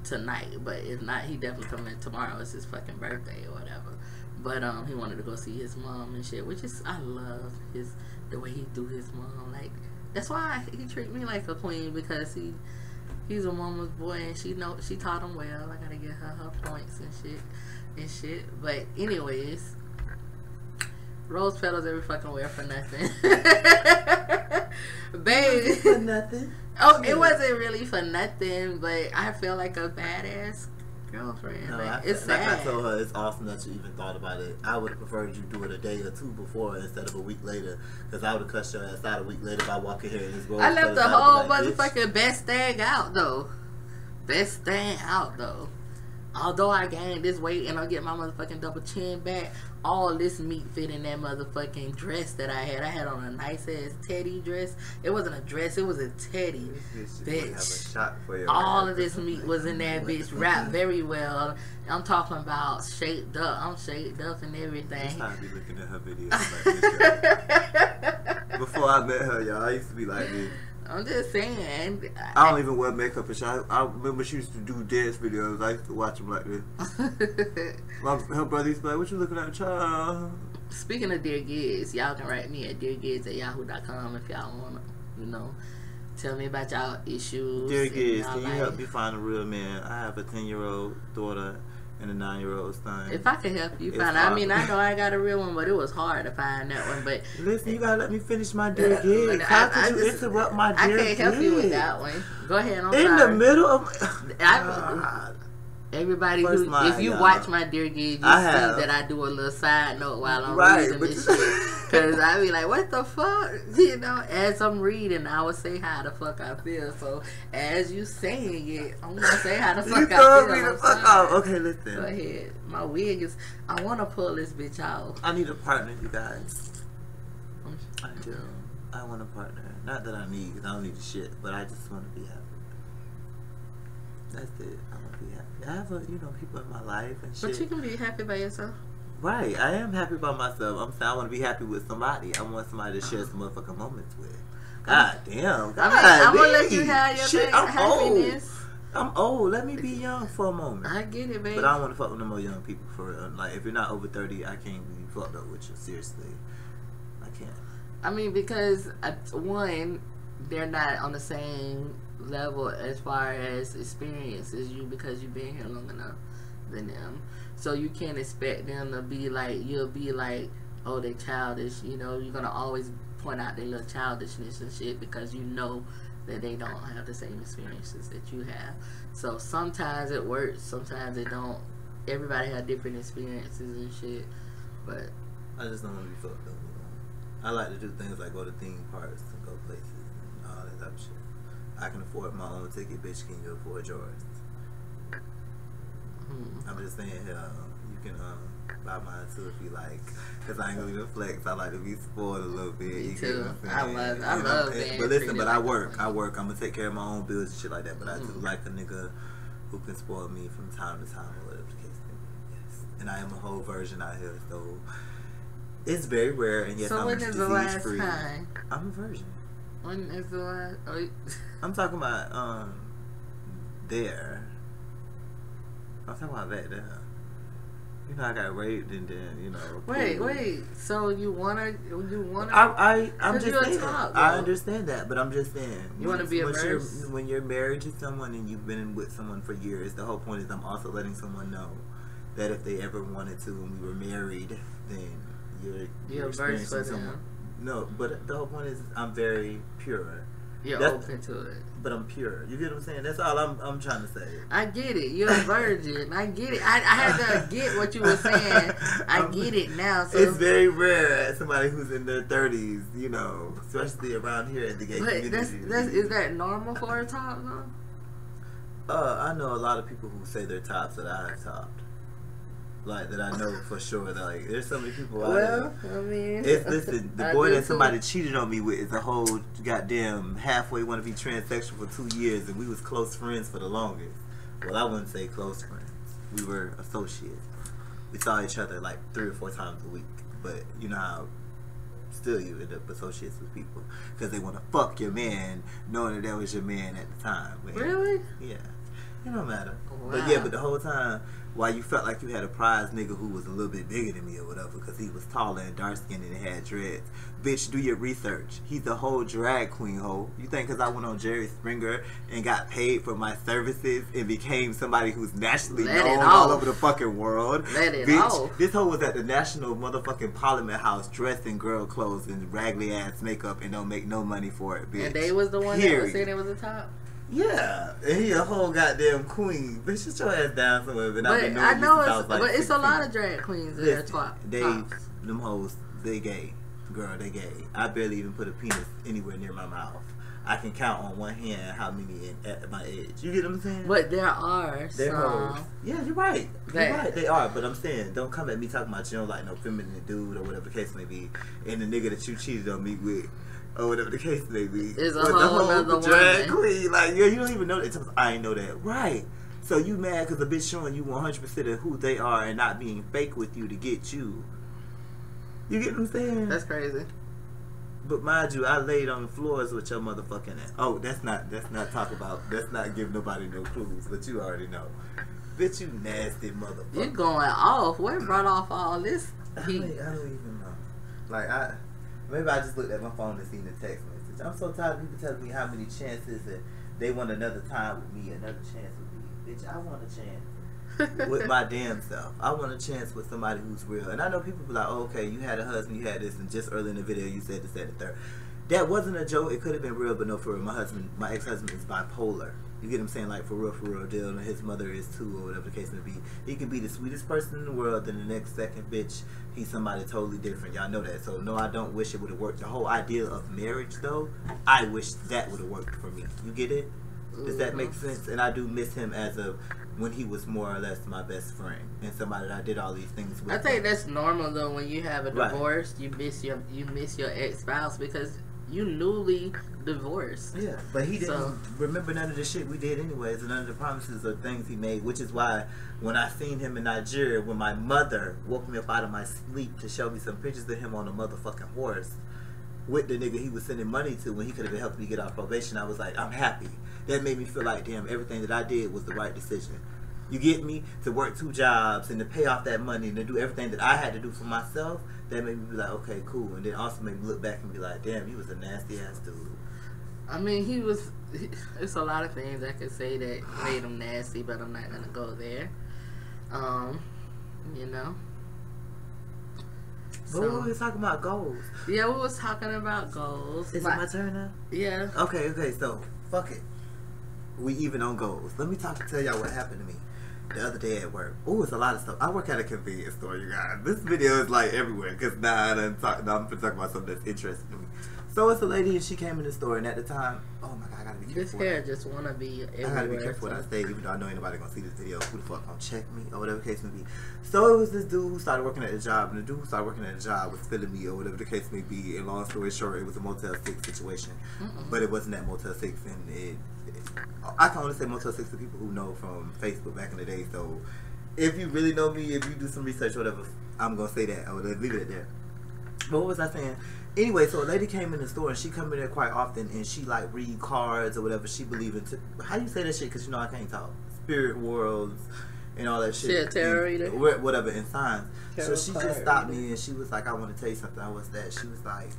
tonight, but if not, he definitely coming tomorrow. It's his fucking birthday or whatever. But he wanted to go see his mom and shit, which is, I love the way he do his mom. Like, that's why he treat me like a queen, because he's a mama's boy, and she taught him well. I gotta give her points and shit. But anyways, rose petals every fucking where for nothing. Baby. For nothing. Oh, it wasn't really for nothing, but I feel like a badass girlfriend. No, like, it's sad. Like I told her, it's awesome that you even thought about it. I would have preferred you do it a day or two before instead of a week later, because I would have cussed your ass out a week later by walking here in this rose. I left the petals whole like, motherfucking best thing out though. Best thing out though. Although I gained this weight and I get my motherfucking double chin back, all this meat fit in that motherfucking dress that I had. I had on a nice ass teddy dress. It wasn't a dress, it was a teddy. Bitch. All of this meat was in that bitch, wrapped very well. I'm talking about shaped up. I'm shaped up and everything. It's time to be looking at her videos like this. Before I met her, y'all, I used to be like this. I'm just saying. I don't even wear makeup and shit. I remember she used to do dance videos. I used to watch them like this. Her brother used to be like, what you looking at, child? Speaking of DearGiggs, y'all can write me at DearGiggs@yahoo.com if y'all want to, tell me about y'all issues. DearGiggs, can you help me find a real man? I have a 10-year-old daughter and a 9-year-old son. If I can help you find, I mean, I know I got a real one, but it was hard to find that one. But listen, you gotta let me finish my DearGiggs. How could you interrupt my DearGiggs? I can't help you with that one. Go ahead. I'm in sorry. the middle of everybody who, if you watch my DearGiggs, you see that I do a little side note while I'm reading this shit. Cause I be like, what the fuck? As I'm reading, I would say how the fuck I feel. So as you saying it, I'm gonna say how the fuck I feel. Me the fuck off. Okay, listen. Go ahead. My wig is. I want to pull this bitch out. I need a partner, you guys. I do. I want a partner. Not that I need, cause I don't need shit, but I just want to be happy. That's it. I want to be happy. I have, people in my life and shit. But you can be happy by yourself. Right, I am happy about myself. I'm saying I want to be happy with somebody. I want somebody to share some motherfucking moments with. God damn. God, I'm gonna let you have your shit, I'm happiness. old. I'm old. Let me be young for a moment. I get it, baby. But I don't want to fuck with no more young people for real. Like, if you're not over 30, I can't be fucked up with you. Seriously. I can't. I mean, because, one, they're not on the same level as far as experience as you because you've been here long enough than them. So you can't expect them to be like, you'll be like, oh, they childish. You know, you're going to always point out their little childishness and shit because you know that they don't have the same experiences that you have. So sometimes it works, sometimes it don't. Everybody have different experiences and shit, but I just don't want to be fucked up. I like to do things like go to theme parks and go places and all that type of shit. I can afford my own ticket, bitch. Can you afford yours? I'm just saying, you can buy mine too if you like. Cause I ain't gonna even flex. I like to be spoiled a little bit. Me you too. I love being But listen, but like I work. I'm gonna take care of my own bills and shit like that. But I do like a nigga who can spoil me from time to time or whatever the case may be. Yes. And I am a whole virgin out here, so it's very rare. And yes, so I'm when is the last free. time? I'm a virgin. When is the last? Oh, I'm talking about there. I'm talking about that there. You know, I got raped and then, you know. Wait. So I'm just saying. Top, I understand that, but I'm just saying. You want to be immersed? When you're married to someone and you've been with someone for years, the whole point is I'm also letting someone know that if they ever wanted to and we were married, then you're experiencing someone. No, but the whole point is I'm very pure. You're open to it. But I'm pure. You get what I'm saying? That's all I'm trying to say. I get it. You're a virgin. I get it. I had to get what you were saying. I get it now. So it's very rare somebody who's in their 30s, you know, especially around here at the gay community. Is that normal for a top though? I know a lot of people who say they're tops that I've topped. Like, that I know for sure. That, like, there's so many people out there. I mean, listen, the boy that somebody cheated on me with is a whole goddamn halfway want to be transsexual for 2 years, and we was close friends for the longest. Well, I wouldn't say close friends. We were associates. We saw each other like 3 or 4 times a week. But you know how still you end up associates with people because they want to fuck your man, knowing that was your man at the time. Man. Really? Yeah. It don't matter. Wow. But yeah, but the whole time, while you felt like you had a prize nigga who was a little bit bigger than me or whatever because he was taller and dark skinned and had dreads. Bitch, do your research. He's a whole drag queen hoe. You think because I went on Jerry Springer and got paid for my services and became somebody who's nationally known all over the fucking world? Bitch, this hoe was at the National motherfucking Parliament House dressed in girl clothes and raggedy ass makeup and don't make no money for it, bitch. And they was the one that was saying it was the top? Yeah, and he a whole goddamn queen. Bitch, shut your ass down somewhere. But I know but it's a lot of drag queens that are tops. Them hoes, they gay. Girl, they gay. I barely even put a penis anywhere near my mouth. I can count on one hand how many at my age. You get what I'm saying? But there are some. Hoes. Yeah, you're right. You're right. They are. But I'm saying, don't come at me talking about you don't like no feminine dude or whatever the case may be. And the nigga that you cheated on me with. Or whatever the case may be. It's a whole other drag queen. Like, yeah, you don't even know that. I ain't know that. Right. So you mad because a bitch showing you 100% of who they are and not being fake with you to get you. You get what I'm saying? That's crazy. But mind you, I laid on the floors with your motherfucking ass. Oh, that's not talk about. That's not give nobody no clues. But you already know. Bitch, you nasty motherfucker. You going off. What brought off all this? I don't even know. Like, maybe I just looked at my phone and seen the text message. I'm so tired of people telling me how many chances that they want another time with me, another chance with me. Bitch, I want a chance with my damn self. I want a chance with somebody who's real. And I know people be like, oh, okay, you had a husband, you had this, and just early in the video you said this, that, and the third. That wasn't a joke. It could have been real, but no, for real. My ex-husband is bipolar. You get what I'm saying? Like, for real deal. And his mother is too, or whatever the case may be. He can be the sweetest person in the world, then the next second, bitch, he's somebody totally different. Y'all know that. So, no, I don't wish it would have worked. The whole idea of marriage, though, I wish that would have worked for me. You get it? Does that make sense? And I do miss him as a when he was more or less my best friend and somebody that I did all these things with. I think that's normal though. When you have a divorce, you miss your ex-spouse because you newly divorced. Yeah, but he didn't remember none of the shit we did anyways, and none of the promises or things he made, which is why when I seen him in Nigeria, when my mother woke me up out of my sleep to show me some pictures of him on a motherfucking horse with the nigga he was sending money to when he could have been helping me get off probation, I was like, I'm happy. That made me feel like, damn, everything that I did was the right decision. You get me? To work 2 jobs and to pay off that money and to do everything that I had to do for myself, that made me be like, okay, cool. And then also made me look back and be like, damn, he was a nasty ass dude. I mean, it's a lot of things I could say that made him nasty, but I'm not gonna go there. You know. But we were talking about goals. Yeah, we was talking about goals. Is it my turn now? Yeah. Okay, so fuck it. We even on goals. Let me tell y'all what happened to me the other day at work. Oh, it's a lot of stuff. I work at a convenience store, you guys. This video is like everywhere because now I'm going to talk about something that's interesting to me. So it's a lady and she came in the store, and at the time, oh my god, I gotta be careful. This hair just wanna be everywhere. I gotta be careful what I say, even though I know ain't nobody gonna see this video. Who the fuck gonna check me or whatever the case may be. So it was this dude who started working at the job, and the dude who started working at the job was filling me or whatever the case may be. And long story short, it was a Motel 6 situation, but it wasn't that Motel 6, and I can only say Motel 6 to people who know from Facebook back in the day. So if you really know me, if you do some research or whatever, I'm gonna say that. I would leave it there. But what was I saying? Anyway, so a lady came in the store and she come in there quite often and she like read cards or whatever she believe in. How you say that shit? Because you know I can't talk. Spirit worlds and all that shit. She a tarot reader? Whatever, in signs. So she just stopped me and she was like, I want to tell you something. I was that. She was like,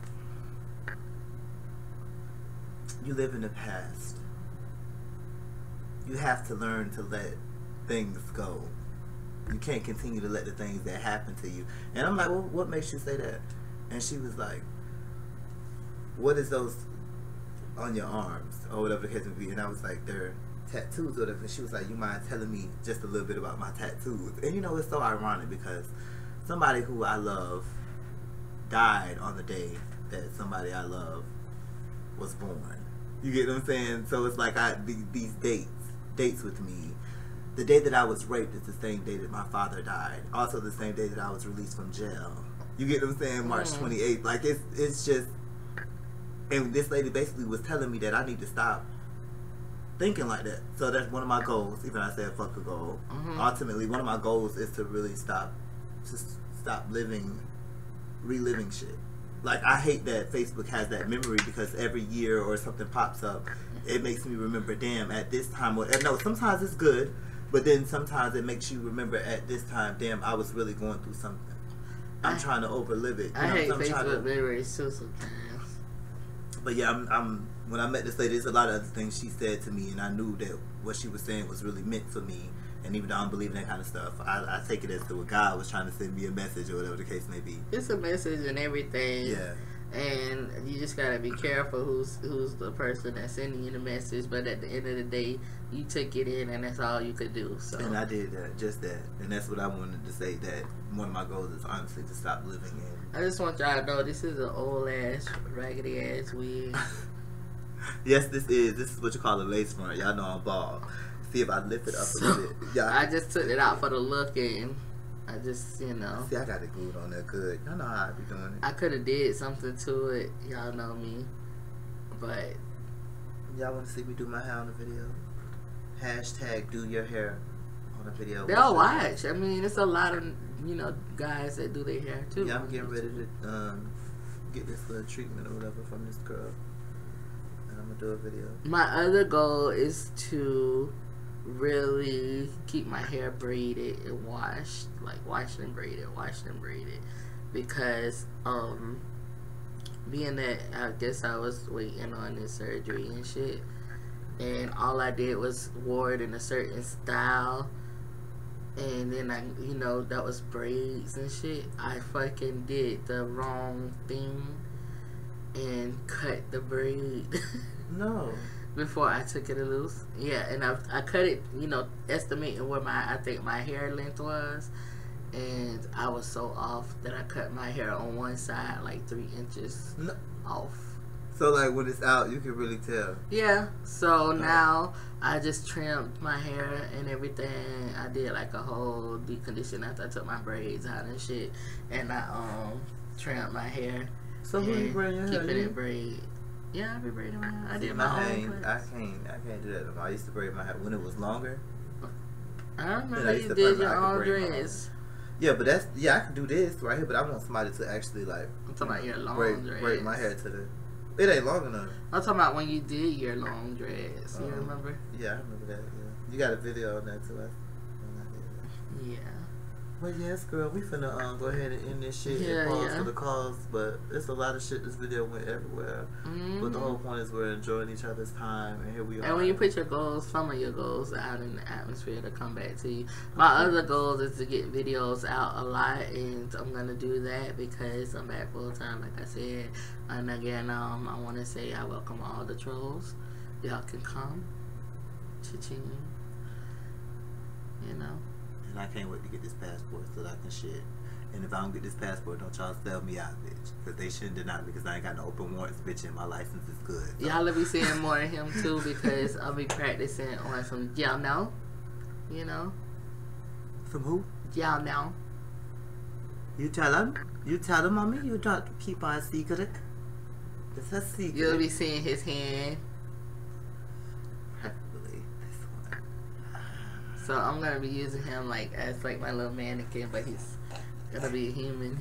you live in the past. You have to learn to let things go. You can't continue to let the things that happen to you. And I'm like, well, what makes you say that? And she was like, what is those on your arms or whatever the case may be? And I was like, they're tattoos or whatever. And she was like, you mind telling me just a little bit about my tattoos? And you know, it's so ironic because somebody who I love died on the day that somebody I love was born. You get what I'm saying? So it's like these dates with me. The day that I was raped is the same day that my father died. Also the same day that I was released from jail. You get what I'm saying? March 28th. Like, it's just... And this lady basically was telling me that I need to stop thinking like that. So that's one of my goals. Even I said fuck a goal. Ultimately, one of my goals is to really stop reliving shit. Like, I hate that Facebook has that memory because every year or something pops up, it makes me remember, damn, at this time... No, sometimes it's good, but then sometimes it makes you remember at this time, damn, I was really going through something. I'm trying to overlive it. I hate Facebook memories too sometimes. But yeah, I'm when I met this lady, there's a lot of other things she said to me, and I knew that what she was saying was really meant for me. And even though I don't believe in that kind of stuff, I take it as to what God was trying to send me a message or whatever the case may be. It's a message and everything. Yeah. And you just gotta be careful who's the person that's sending you the message. But at the end of the day, you took it in, and that's all you could do. So. And I did that, just that, and that's what I wanted to say. That one of my goals is honestly to stop living in. I just want y'all to know this is an old ass, raggedy ass wig. Yes, this is. This is what you call a lace front. Y'all know I'm bald. See if I lift it up a little bit. Yeah. I just took it out for the look and. I just, you know. See, I got it glued on there good. Y'all know how I be doing it. I could have did something to it. Y'all know me. But. Y'all want to see me do my hair on the video? Hashtag do your hair on the video. They'll watch. I mean, it's a lot of, you know, guys that do their hair too. Yeah, I'm getting ready to get this little treatment or whatever from this girl. And I'm going to do a video. My other goal is to really keep my hair braided and washed, like washed and braided, because being that I guess I was waiting on this surgery and shit, and all I did was wore it in a certain style, and then I, you know, that was braids and shit. I fucking did the wrong thing and cut the braid. No. Before I took it loose. Yeah, and I cut it, you know, estimating where I think my hair length was. And I was so off that I cut my hair on one side like 3 inches off. So like when it's out, you can really tell. Yeah. So now I just trimmed my hair and everything. I did like a whole deep condition after I took my braids out and shit. And I trimmed my hair. So who you braiding your hair? Keep it in braid. Yeah, I be braiding my hair. I See, did my own I can't do that no more. I used to braid my hair when it was longer. I remember you did your own dress. Yeah, but I can do this right here, but I want somebody to actually like. I'm talking about your long dress. Braid my hair to the. It ain't long enough. I'm talking about when you did your long dress. You remember? Yeah, I remember that. Yeah, you got a video on that too. Yeah. Well, yes, girl, we finna go ahead and end this shit and pause for the cause, but it's a lot of shit. This video went everywhere, but the whole point is we're enjoying each other's time, and here we are. And when you put your goals, some of your goals out in the atmosphere to come back to you. My other goals is to get videos out a lot, and I'm gonna do that because I'm back full time, like I said. And again, I want to say I welcome all the trolls. Y'all can come, cha-ching, you know. And I can't wait to get this passport so that I can shit. And if I don't get this passport, don't y'all sell me out, bitch. Because they shouldn't deny me because I ain't got no open warrants, bitch, and my license is good. So. Y'all will be seeing more of him, too, because I'll be practicing on some y'all know. You know? From who? Y'all know. You tell them? You tell them, mommy? You don't keep our secret? It's a secret. You'll be seeing his hand. So I'm gonna be using him like as like my little mannequin, but he's gonna be a human.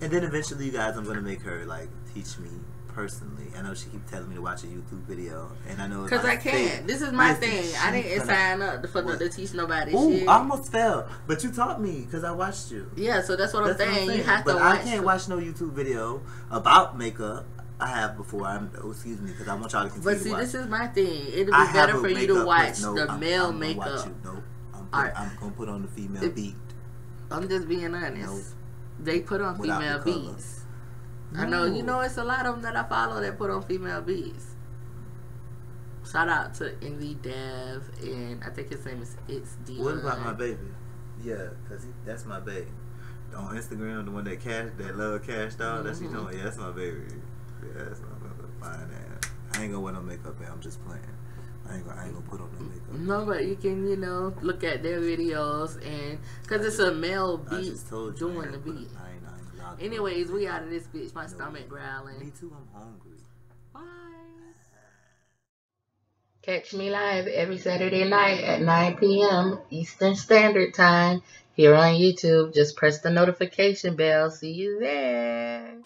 And then eventually, you guys, I'm gonna make her like teach me personally. I know she keeps telling me to watch a YouTube video, and I know because I can't. This is my thing. I didn't sign up to teach nobody. Ooh, shit. I almost fell, but you taught me because I watched you. Yeah, so that's what I'm saying. You have to. But I can't watch no YouTube video about makeup. I have before. Excuse me, because I want y'all to continue. But see, this is my thing. It'll be better for you to watch the male makeup. I'm gonna put on the female beat. I'm just being honest. Nope. They put on female beats. No. I know, you know, it's a lot of them that I follow that put on female beats. Shout out to Envy Dev, and I think his name is It's Dion. What about my baby? Yeah, because that's my baby. On Instagram, the one that love Cash Doll, that's you know, yeah, that's my baby. Yeah, that's my baby. Fine ass. I ain't gonna wear no makeup, man. I'm just playing. I ain't gonna put on no makeup. No, but you can, you know, look at their videos and because it's a male beat doing the beat. Anyways, we out of this bitch. My stomach growling. Me too. I'm hungry. Bye. Catch me live every Saturday night at 9 p.m. Eastern Standard Time here on YouTube. Just press the notification bell. See you there.